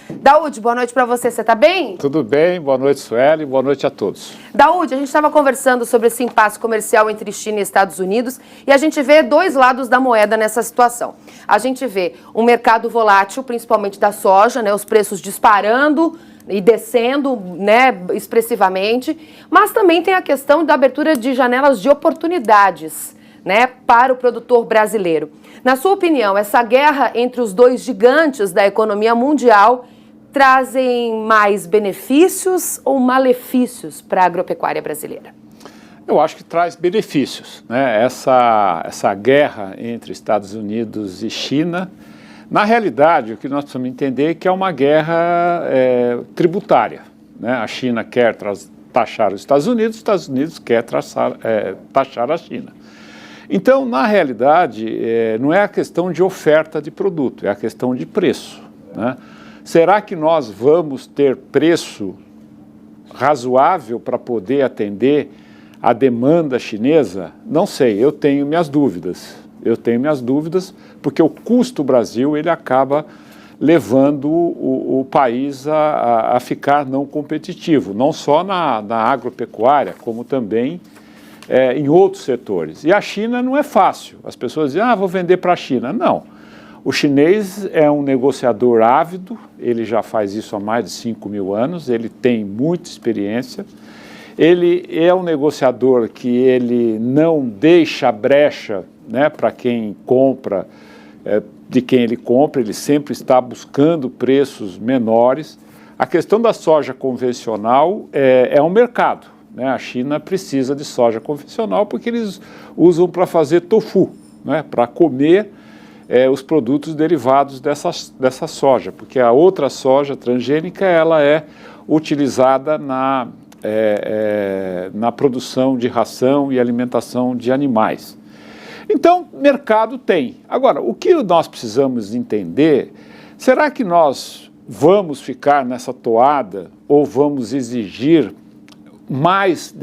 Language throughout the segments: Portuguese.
Daúde, boa noite para você. Você está bem? Tudo bem, boa noite, Sueli, boa noite a todos. Daúde, a gente estava conversando sobre esse impasse comercial entre China e Estados Unidos e a gente vê dois lados da moeda nessa situação. A gente vê um mercado volátil, principalmente da soja, né, os preços disparando e descendo, né, expressivamente, mas também tem a questão da abertura de janelas de oportunidades, né, para o produtor brasileiro. Na sua opinião, essa guerra entre os dois gigantes da economia mundial trazem mais benefícios ou malefícios para a agropecuária brasileira? Eu acho que traz benefícios, né? Essa guerra entre Estados Unidos e China, na realidade, o que nós precisamos entender é que é uma guerra tributária, né? A China quer taxar os Estados Unidos quer taxar a China. Então, na realidade, não é a questão de oferta de produto, é a questão de preço, né? Será que nós vamos ter preço razoável para poder atender a demanda chinesa? Não sei, eu tenho minhas dúvidas. Porque o custo Brasil ele acaba levando o país a ficar não competitivo, não só na agropecuária, como também em outros setores. E a China não é fácil. As pessoas dizem, vou vender para a China. Não. O chinês é um negociador ávido, ele já faz isso há mais de 5.000 anos, ele tem muita experiência. Ele é um negociador que ele não deixa brecha, né, para quem compra, de quem ele compra, ele sempre está buscando preços menores. A questão da soja convencional é um mercado, né? A China precisa de soja convencional porque eles usam para fazer tofu, né, para comer os produtos derivados dessa soja, porque a outra soja transgênica ela é utilizada na produção de ração e alimentação de animais. Então, mercado tem. Agora, o que nós precisamos entender, será que nós vamos ficar nessa toada ou vamos exigir mais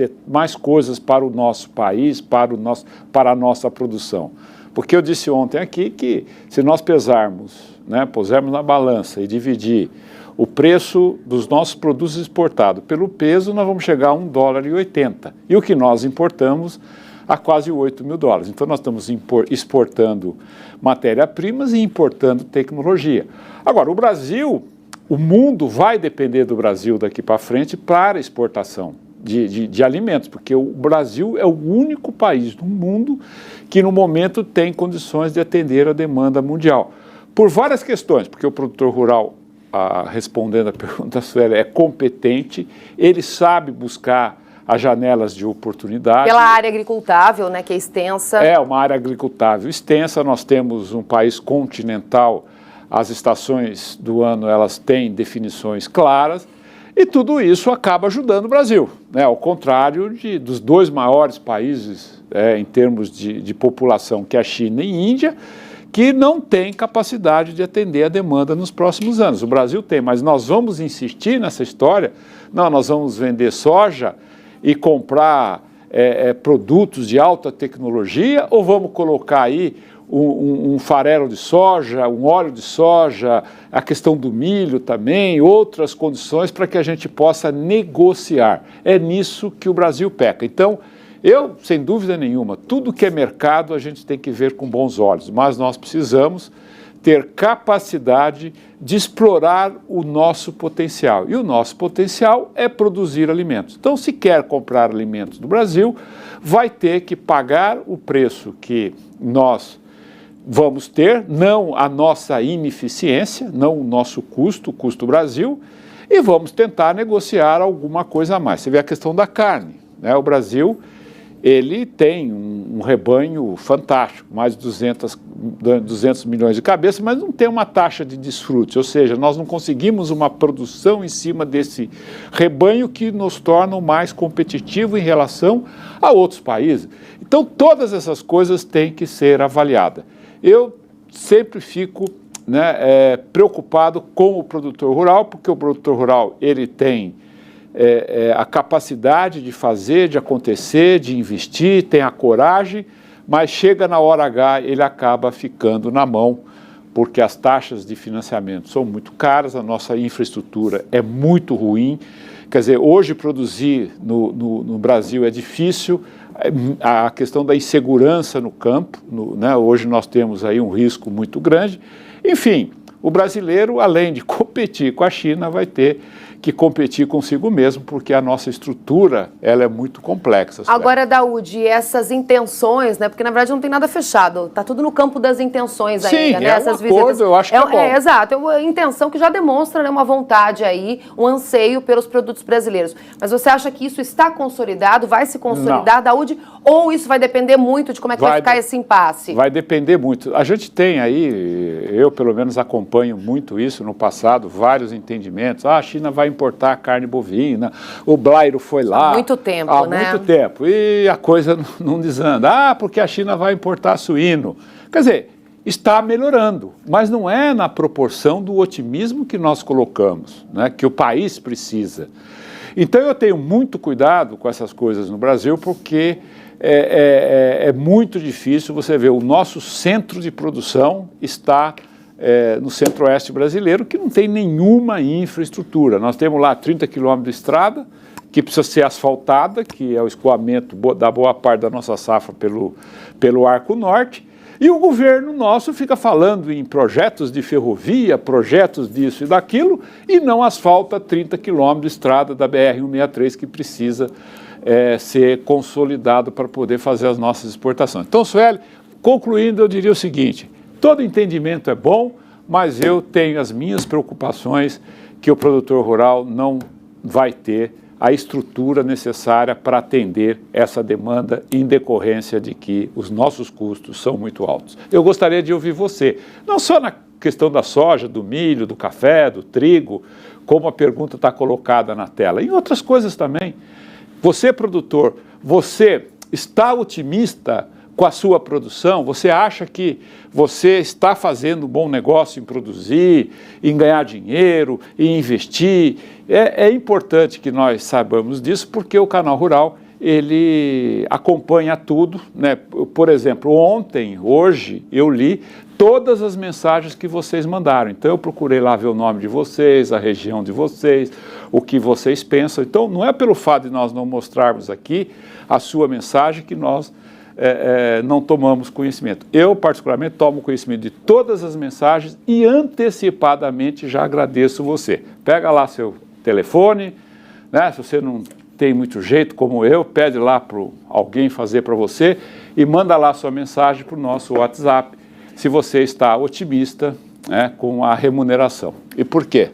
coisas para o nosso país, para a nossa produção? Porque eu disse ontem aqui que se nós pesarmos, né, pusermos na balança e dividir o preço dos nossos produtos exportados pelo peso, nós vamos chegar a $1,80. E o que nós importamos a quase $8.000. Então nós estamos exportando matéria-primas e importando tecnologia. Agora, o Brasil, o mundo vai depender do Brasil daqui para frente para exportação de alimentos, porque o Brasil é o único país do mundo que no momento tem condições de atender a demanda mundial. Por várias questões, porque o produtor rural, respondendo a pergunta sua, é competente, ele sabe buscar as janelas de oportunidade. Pela área agricultável, né, que é extensa. É uma área agricultável extensa, nós temos um país continental, as estações do ano elas têm definições claras, e tudo isso acaba ajudando o Brasil, né? Ao contrário dos dois maiores países em termos de população, que é a China e a Índia, que não têm capacidade de atender a demanda nos próximos anos. O Brasil tem, mas nós vamos insistir nessa história? Não, nós vamos vender soja e comprar produtos de alta tecnologia, ou vamos colocar aí um farelo de soja, um óleo de soja, a questão do milho também, outras condições para que a gente possa negociar. É nisso que o Brasil peca. Então, eu, sem dúvida nenhuma, tudo que é mercado a gente tem que ver com bons olhos, mas nós precisamos ter capacidade de explorar o nosso potencial. E o nosso potencial é produzir alimentos. Então, se quer comprar alimentos do Brasil, vai ter que pagar o preço que nós vamos ter, não a nossa ineficiência, não o nosso custo, o custo Brasil, e vamos tentar negociar alguma coisa a mais. Você vê a questão da carne, né? O Brasil, ele tem um rebanho fantástico, mais de 200 milhões de cabeças, mas não tem uma taxa de desfrute, ou seja, nós não conseguimos uma produção em cima desse rebanho que nos torna mais competitivo em relação a outros países. Então, todas essas coisas têm que ser avaliadas. Eu sempre fico, né, preocupado com o produtor rural, porque o produtor rural ele tem a capacidade de fazer, de acontecer, de investir, tem a coragem, mas chega na hora H, ele acaba ficando na mão porque as taxas de financiamento são muito caras, a nossa infraestrutura é muito ruim. Quer dizer, hoje produzir no Brasil é difícil, a questão da insegurança no campo, né? Hoje nós temos aí um risco muito grande. Enfim, o brasileiro, além de competir com a China, vai ter que competir consigo mesmo, porque a nossa estrutura ela é muito complexa. Agora, Daúde, essas intenções, né? Porque na verdade não tem nada fechado, está tudo no campo das intenções ainda, né? Essas visitas, eu acho que é bom. Exato, é uma intenção que já demonstra, né, uma vontade aí, um anseio pelos produtos brasileiros. Mas você acha que isso está consolidado, vai se consolidar, não, Daúde, ou isso vai depender muito de como é que vai ficar esse impasse? Vai depender muito. A gente tem aí, eu pelo menos acompanho muito isso no passado, vários entendimentos. A China vai importar carne bovina, o Blairo foi lá. Há muito tempo, né? Há muito tempo. E a coisa não desanda. Porque a China vai importar suíno. Quer dizer, está melhorando, mas não é na proporção do otimismo que nós colocamos, né, que o país precisa. Então eu tenho muito cuidado com essas coisas no Brasil, porque é muito difícil você ver o nosso centro de produção está no centro-oeste brasileiro, que não tem nenhuma infraestrutura. Nós temos lá 30 quilômetros de estrada, que precisa ser asfaltada, que é o escoamento da boa parte da nossa safra pelo Arco Norte, e o governo nosso fica falando em projetos de ferrovia, projetos disso e daquilo, e não asfalta 30 quilômetros de estrada da BR-163, que precisa ser consolidado para poder fazer as nossas exportações. Então, Sueli, concluindo, eu diria o seguinte: todo entendimento é bom, mas eu tenho as minhas preocupações que o produtor rural não vai ter a estrutura necessária para atender essa demanda em decorrência de que os nossos custos são muito altos. Eu gostaria de ouvir você, não só na questão da soja, do milho, do café, do trigo, como a pergunta está colocada na tela, em outras coisas também. Você, produtor, você está otimista com a sua produção? Você acha que você está fazendo um bom negócio em produzir, em ganhar dinheiro, em investir? É importante que nós saibamos disso, porque o Canal Rural, ele acompanha tudo, né? Por exemplo, ontem, hoje, eu li todas as mensagens que vocês mandaram. Então eu procurei lá ver o nome de vocês, a região de vocês, o que vocês pensam. Então não é pelo fato de nós não mostrarmos aqui a sua mensagem que nós não tomamos conhecimento. Eu, particularmente, tomo conhecimento de todas as mensagens e antecipadamente já agradeço você. Pega lá seu telefone, né? Se você não tem muito jeito como eu, pede lá para alguém fazer para você e manda lá sua mensagem para o nosso WhatsApp, se você está otimista, né, com a remuneração. E por quê?